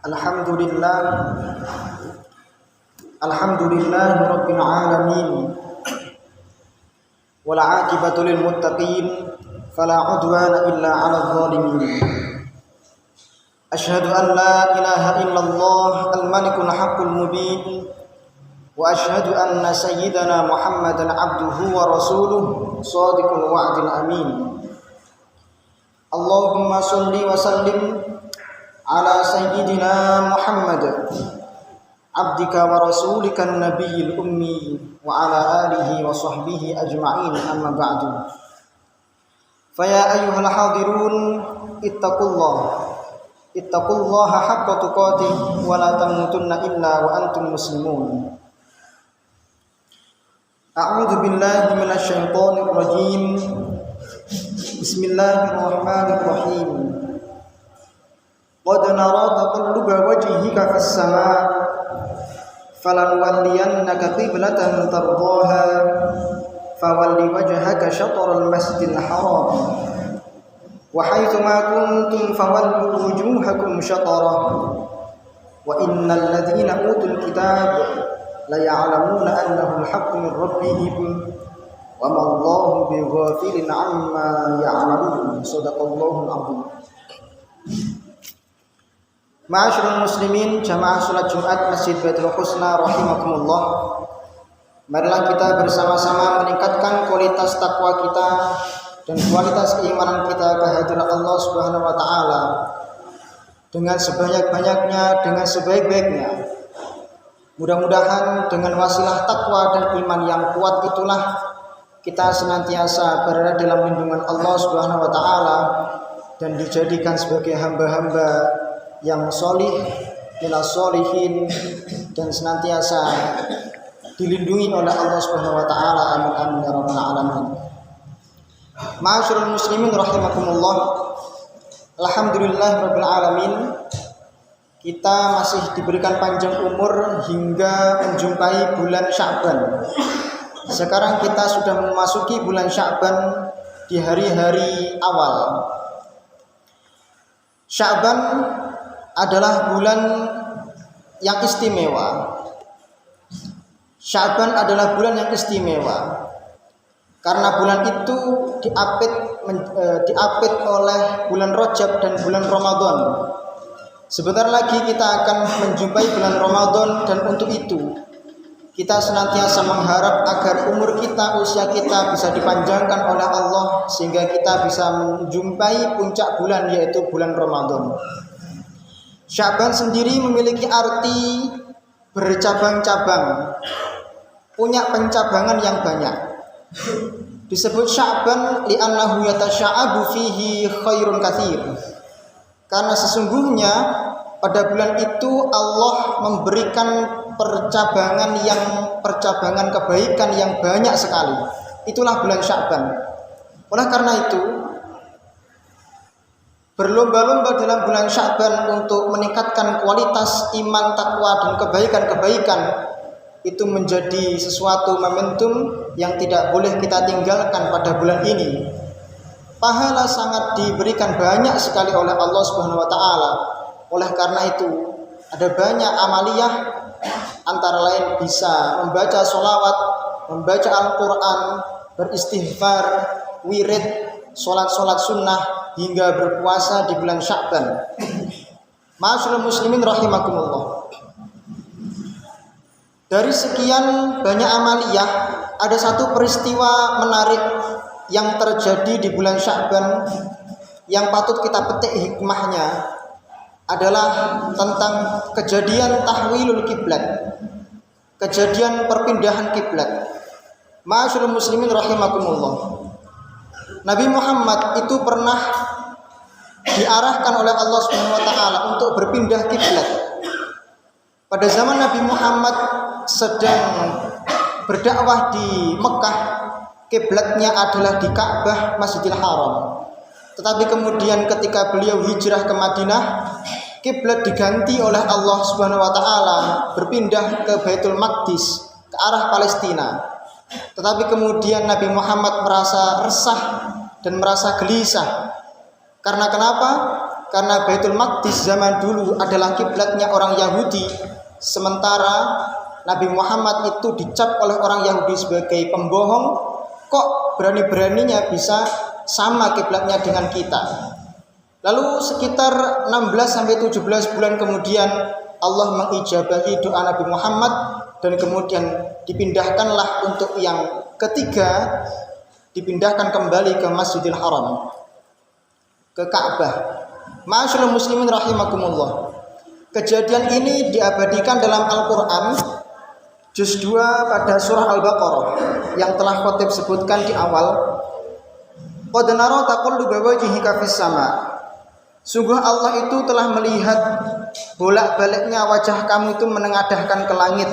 Alhamdulillah Rabbil alamin wal 'aqibatu lil muttaqin fala 'udwana illa 'alal zalimin. Asyhadu an la ilaha illallah al-malikul haqqul mubin wa asyhadu anna sayyidana Muhammadan 'abduhu wa rasuluhu shadiqul wa'dil amin. Allahumma shalli wa sallim ala sayyidina Muhammad abdika wa rasulika nabiyil ummi wa ala alihi wa sahbihi ajma'in, amma ba'du. Faya ayyuhal hadirun ittaqullaha haqqa tuqatih wa la tamutunna illa wa antum muslimun. A'udzu billahi minasy syaithanir rajim. Bismillahirrahmanirrahim. Qad nara taqalluba wajhika fis samaa falanwalliyannaka qiblatan tardaha fawalli wajhaka syatral masjidil haram wa haitsu ma kuntum fawallu wujuhakum syatrah wa innal ladzina utul kitab la ya'lamuna annahu al-haqqu min rabbihim wa ma Allahu bighafilin 'amma ya'malun. Shadaqallahul 'azim. Ma'asyiral muslimin, jamaah salat Jumat Masjid Baitul Husna rahimakumullah. Marilah kita bersama-sama meningkatkan kualitas takwa kita dan kualitas keimanan kita kehadirat Allah Subhanahu wa taala dengan sebanyak-banyaknya, dengan sebaik-baiknya. Mudah-mudahan dengan wasilah takwa dan iman yang kuat itulah kita senantiasa berada dalam lindungan Allah Subhanahu wa taala dan dijadikan sebagai hamba-hamba yang sholih minas sholihin dan senantiasa dilindungi oleh Allah Subhanahu wa taala. Amin amin ya rabbal alamin. Ma'asyiral muslimin rahimakumullah. Alhamdulillah rabbil alamin. Kita masih diberikan panjang umur hingga menjumpai bulan Sya'ban. Sekarang kita sudah memasuki bulan Sya'ban di hari-hari awal. Sya'ban adalah bulan yang istimewa. Sya'ban adalah bulan yang istimewa karena bulan itu diapit oleh bulan Rajab dan bulan Ramadan. Sebentar lagi kita akan menjumpai bulan Ramadan dan untuk itu kita senantiasa mengharap agar umur kita, usia kita bisa dipanjangkan oleh Allah sehingga kita bisa menjumpai puncak bulan yaitu bulan Ramadan. Sya'ban sendiri memiliki arti bercabang-cabang, punya pencabangan yang banyak. Disebut Sya'ban li'annahu yatasya'abu fihi khairun katsir. Karena sesungguhnya pada bulan itu Allah memberikan percabangan kebaikan yang banyak sekali. Itulah bulan Sya'ban. Oleh karena itu berlomba-lomba dalam bulan Sya'ban untuk meningkatkan kualitas iman, takwa dan kebaikan-kebaikan itu menjadi sesuatu momentum yang tidak boleh kita tinggalkan pada bulan ini. Pahala sangat diberikan banyak sekali oleh Allah Subhanahu wa taala. Oleh karena itu ada banyak amaliyah, antara lain bisa membaca sholawat, membaca Al-Quran, beristighfar, wirid, sholat sunnah, hingga berpuasa di bulan Sya'ban. Ma'asyiral muslimin rahimakumullah. Dari sekian banyak amaliyah, ada satu peristiwa menarik yang terjadi di bulan Sya'ban yang patut kita petik hikmahnya adalah tentang kejadian tahwilul kiblat, kejadian perpindahan kiblat. Ma'asyiral muslimin rahimakumullah. Nabi Muhammad itu pernah diarahkan oleh Allah Subhanahu wa taala untuk berpindah kiblat. Pada zaman Nabi Muhammad sedang berdakwah di Mekah, kiblatnya adalah di Ka'bah Masjidil Haram. Tetapi kemudian ketika beliau hijrah ke Madinah, kiblat diganti oleh Allah Subhanahu wa taala berpindah ke Baitul Maqdis, ke arah Palestina. Tetapi kemudian Nabi Muhammad merasa resah dan merasa gelisah. Karena kenapa? karena Baitul Maqdis zaman dulu adalah kiblatnya orang Yahudi, sementara Nabi Muhammad itu dicap oleh orang Yahudi sebagai pembohong, kok berani-beraninya bisa sama kiblatnya dengan kita. Lalu sekitar 16-17 bulan kemudian Allah mengijabahi doa Nabi Muhammad dan kemudian dipindahkanlah untuk yang ketiga, dipindahkan kembali ke Masjidil Haram, ke Ka'bah. Ma'asyiral muslimin rahimakumullah. Kejadian ini diabadikan dalam Al-Qur'an juz 2 pada surah Al-Baqarah yang telah khotib sebutkan di awal. Qad nara taqalluba wajhika fis sama. Sungguh Allah itu telah melihat bolak-baliknya wajah kamu itu menengadahkan ke langit.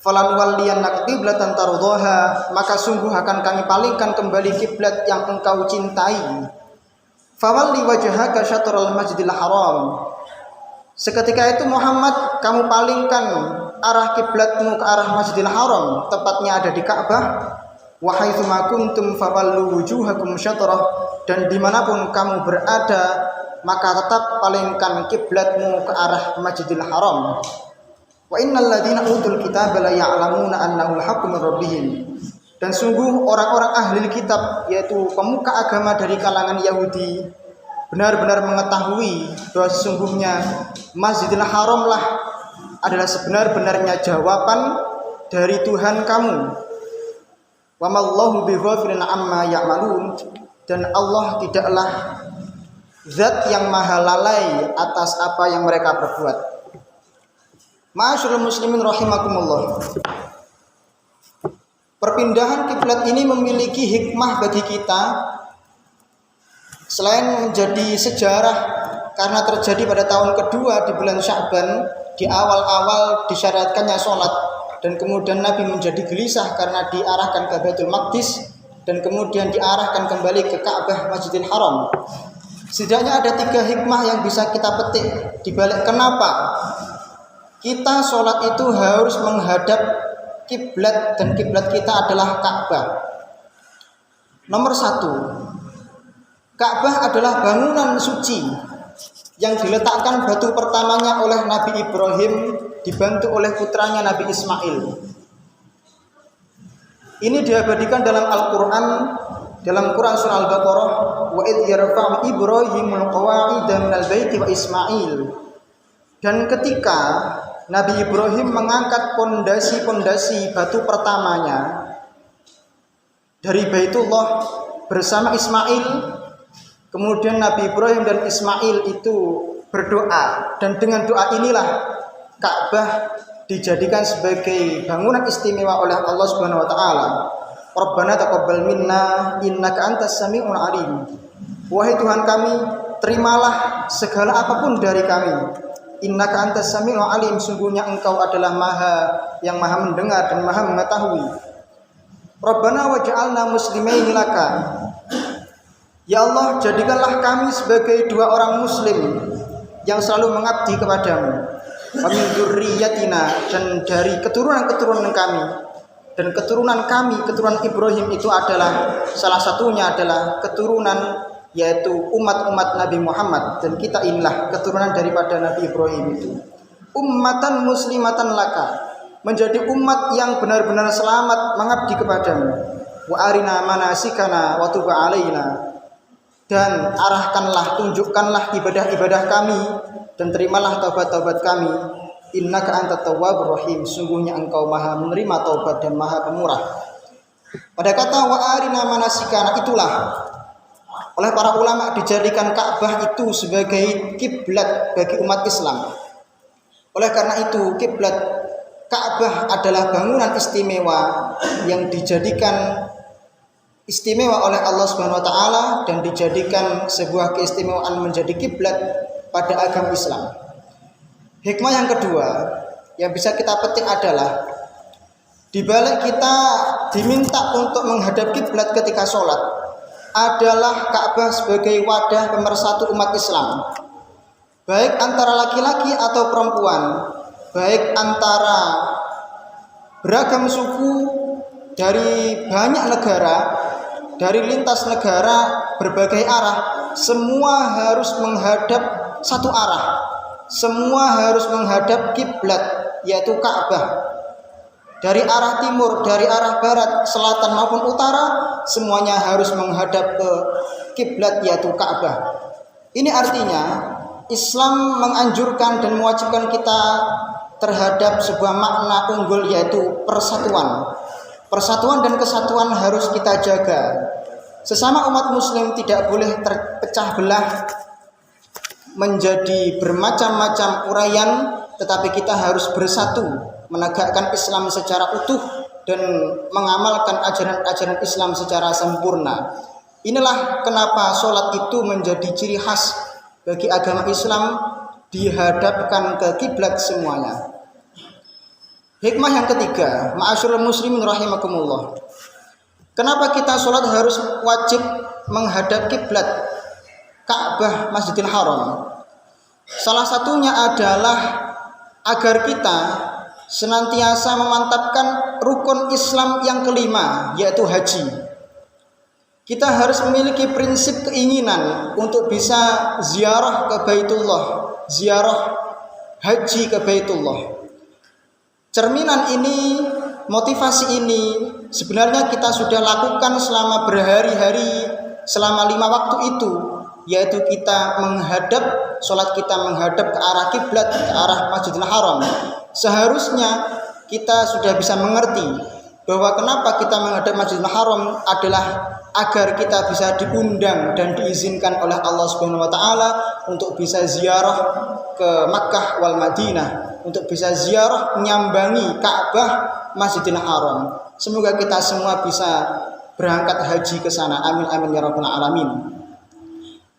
Falan walliyannaka qiblatan tardhaha, maka sungguh akan kami palingkan kembali kiblat yang engkau cintai. Fawalli wajhaka syatral masjidil haram. Seketika itu Muhammad, kamu palingkan arah kiblatmu ke arah Masjidil Haram, tepatnya ada di Ka'bah. Wa haitsu ma kuntum fawallu wujuhakum syatrah, dan dimanapun kamu berada maka tetap palingkan kiblatmu ke arah Masjidil Haram. Wa innal ladzina utul kitaba la ya'lamuna annahu al-haqqu min rabbihim. Dan sungguh orang-orang ahli kitab, yaitu pemuka agama dari kalangan Yahudi, benar-benar mengetahui bahwa sesungguhnya Masjidil Haram lah adalah sebenar-benarnya jawaban dari Tuhan kamu. Wa mallahu bighafilin amma ya'malun, dan Allah tidaklah zat yang maha lalai atas apa yang mereka perbuat. Ma'asyiral muslimin rahimakumullah. Perpindahan kiblat ini memiliki hikmah bagi kita. Selain menjadi sejarah karena terjadi pada tahun kedua di bulan Sya'ban, di awal-awal disyariatkannya sholat, dan kemudian Nabi menjadi gelisah karena diarahkan ke Baitul Maqdis dan kemudian diarahkan kembali ke Ka'bah Masjidil Haram. Setidaknya ada 3 hikmah yang bisa kita petik di balik kenapa kita sholat itu harus menghadap kiblat, dan kiblat kita adalah Ka'bah. Nomor 1, Ka'bah adalah bangunan suci yang diletakkan batu pertamanya oleh Nabi Ibrahim dibantu oleh putranya Nabi Ismail. Ini diabadikan dalam Al-Qur'an, dalam Quran surah Al-Baqarah, wa idh yarfa'u Ibrahimul qawa'ida minal baiti wa Ismail. Dan ketika Nabi Ibrahim mengangkat pondasi-pondasi batu pertamanya dari Baitullah bersama Ismail, kemudian Nabi Ibrahim dan Ismail itu berdoa, dan dengan doa inilah Ka'bah dijadikan sebagai bangunan istimewa oleh Allah Subhanahu wa taala. Rabbana taqabbal minna innaka antas samiul alim. Wahai Tuhan kami, terimalah segala apapun dari kami. Innaka antas samiul alim, sungguhnya Engkau adalah yang maha mendengar dan maha mengetahui. Rabbana waj'alna muslimaini laka. Ya Allah, jadikanlah kami sebagai 2 orang muslim yang selalu mengabdi kepadamu. Wa min dzurriyyatina, dan dari keturunan-keturunan kami. Dan keturunan kami, keturunan Ibrahim itu adalah salah satunya adalah keturunan yaitu umat-umat Nabi Muhammad, dan kita inilah keturunan daripada Nabi Ibrahim itu. Ummatan muslimatan laka, menjadi umat yang benar-benar selamat mengabdi kepadamu. Wa arina manasikana wa tub alaina, dan arahkanlah, tunjukkanlah ibadah-ibadah kami dan terimalah taubat-taubat kami. Innaka antat tawwabur rahim, sungguhnya Engkau maha menerima taubat dan maha pemurah. Pada kata wa arina manasikana itulah oleh para ulama dijadikan Ka'bah itu sebagai kiblat bagi umat Islam. Oleh karena itu kiblat Ka'bah adalah bangunan istimewa yang dijadikan istimewa oleh Allah Subhanahu wa taala dan dijadikan sebuah keistimewaan menjadi kiblat pada agama Islam. Hikmah yang kedua yang bisa kita petik adalah di balik kita diminta untuk menghadap kiblat ketika sholat adalah Ka'bah sebagai wadah pemersatu umat Islam, baik antara laki-laki atau perempuan, baik antara beragam suku dari banyak negara, dari lintas negara berbagai arah, semua harus menghadap satu arah. Semua harus menghadap kiblat, yaitu Ka'bah. Dari arah timur, dari arah barat, selatan maupun utara, semuanya harus menghadap ke kiblat, yaitu Ka'bah. Ini artinya Islam menganjurkan dan mewajibkan kita terhadap sebuah makna unggul, yaitu persatuan. Persatuan dan kesatuan harus kita jaga. Sesama umat muslim tidak boleh terpecah belah menjadi bermacam-macam uraian, tetapi kita harus bersatu menegakkan Islam secara utuh dan mengamalkan ajaran-ajaran Islam secara sempurna. Inilah kenapa sholat itu menjadi ciri khas bagi agama Islam, dihadapkan ke kiblat semuanya. Hikmah yang ketiga, ma'asyiral muslimin rahimakumullah. Kenapa kita sholat harus wajib menghadap kiblat Ka'bah Masjidil Haram? Salah satunya adalah agar kita senantiasa memantapkan rukun Islam yang kelima, yaitu haji. Kita harus memiliki prinsip keinginan untuk bisa ziarah ke Baitullah, ziarah haji ke Baitullah. Cerminan ini, motivasi ini sebenarnya kita sudah lakukan selama berhari-hari, selama 5 waktu itu, yaitu kita menghadap, sholat kita menghadap ke arah kiblat, ke arah Masjidil Haram. Seharusnya kita sudah bisa mengerti bahwa kenapa kita menghadap Masjidil Haram adalah agar kita bisa diundang dan diizinkan oleh Allah Subhanahu wa taala untuk bisa ziarah ke Makkah wal Madinah, untuk bisa ziarah menyambangi Ka'bah Masjidil Haram. Semoga kita semua bisa berangkat haji ke sana. Amin amin ya rabbal alamin.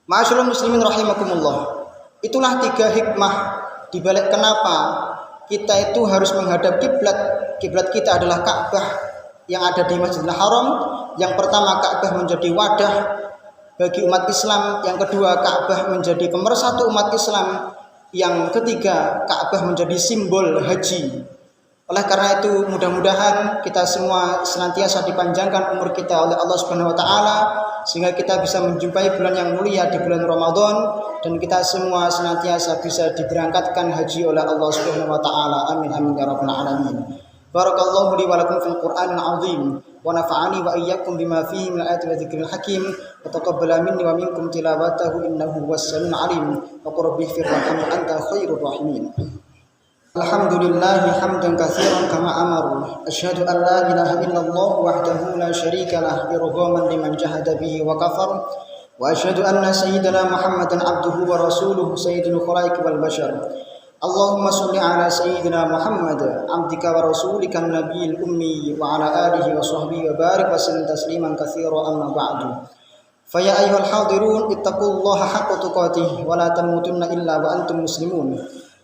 Ma'asyiral muslimin rahimakumullah. Itulah 3 hikmah dibalik kenapa kita itu harus menghadap kiblat. Kiblat kita adalah Ka'bah yang ada di Masjidil Haram. Yang pertama, Ka'bah menjadi wadah bagi umat Islam. Yang kedua, Ka'bah menjadi pemersatu umat Islam. Yang ketiga, Ka'bah menjadi simbol haji. Oleh karena itu, mudah-mudahan kita semua senantiasa dipanjangkan umur kita oleh Allah Subhanahu wa taala sehingga kita bisa menjumpai bulan yang mulia di bulan Ramadan, dan kita semua senantiasa bisa diberangkatkan haji oleh Allah Subhanahu wa taala. Amin amin ya rabbal alamin. Barakallahu li wa lakum fil Qur'anil 'azim wa nafa'ani wa iyyakum bima fihi min ayati wa dzikril hakim wa taqabbala minni wa minkum tilawatahu innahu huwas-sami'ul 'alim. Wa qur bighfir warhamhu anta khairur rahimin. Alhamdulillahi hamdan katsiran kama amara. Asyhadu an la ilaha illallah wahdahu la syarika lah irghaman liman jahada bihi wa kafar. Wa asyhadu anna sayyidana Muhammadan abduhu wa rasuluhu sayyidul khalaiqi wal bashar. Allahumma sholli ala sayyidina Muhammad abdika wa rasulika nabiyil ummi wa ala alihi wa sahbihi wa barik wa sallim tasliman katsiran amma ba'du. Fa ya ayyuhal hadirun ittaqullaha haqqa tuqatih wa la tamutunna illa wa antum muslimun.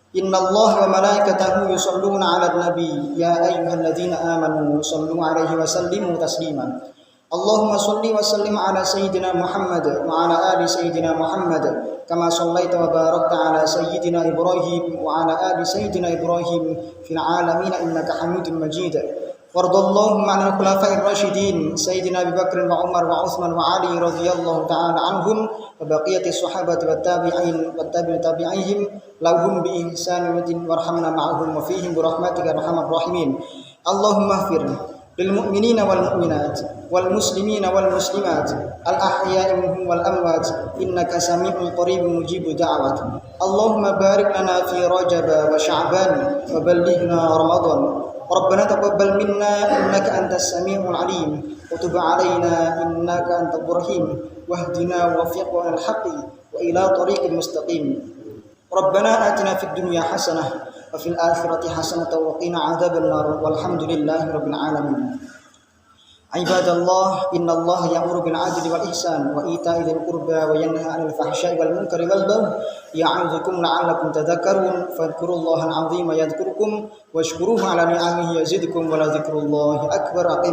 Innallaha wa malaikatahu yusholluna 'alan nabi ya ayyuhalladzina amanu shollu 'alaihi wa sallimu taslima. Allahumma sholli wa sallim ala sayyidina Muhammad wa ala ali sayyidina Muhammad kama shallaita wa barakta ala sayyidina Ibrahim wa ala ali sayyidina Ibrahim fil alamin innaka Hamidum Majid. Wardallahumma 'anil khulafa'ir rasyidin sayyidina Abu Bakr wa Umar wa Utsman wa Ali radhiyallahu ta'ala anhum wa baqiyatis sahabati wat tabi'in wat tabi'ihim lahum bi ihsanin warhamna ma'ahum wa fihim bi rahmatika arhamar rahimin. Allahumma ighfir lil mu'minina wal mu'minat wal muslimina wal muslimat al ahya'i minhum wal amwat innaka sami'un qaribun mujibud da'wat. Allahumma barik lana fi Rajab wa Sya'ban wa ballighna Ramadan. Rabbana taqabbal minna innaka antas sami'ul 'alim wa tub 'alaina innaka antat rahim wahdina wafiqna al haqqi wa ila tariqil mustaqim. Rabbana atina fid dunya hasanah wa fil akhirati hasanah wa qina adzaban nar walhamdulillahi rabbil alamin. Ibadallah, innallaha ya'muru bil 'adli wal ihsan wa ita'i dzil qurba wa yanha 'anil fahsya'i wal munkari wal baghi ya'idzukum la'allakum tadhakkarun. Fadhkurullaha al-'azima yadhkurkum washkuruhu 'ala ni'amihi yazidkum wa la dzikrullahi akbar.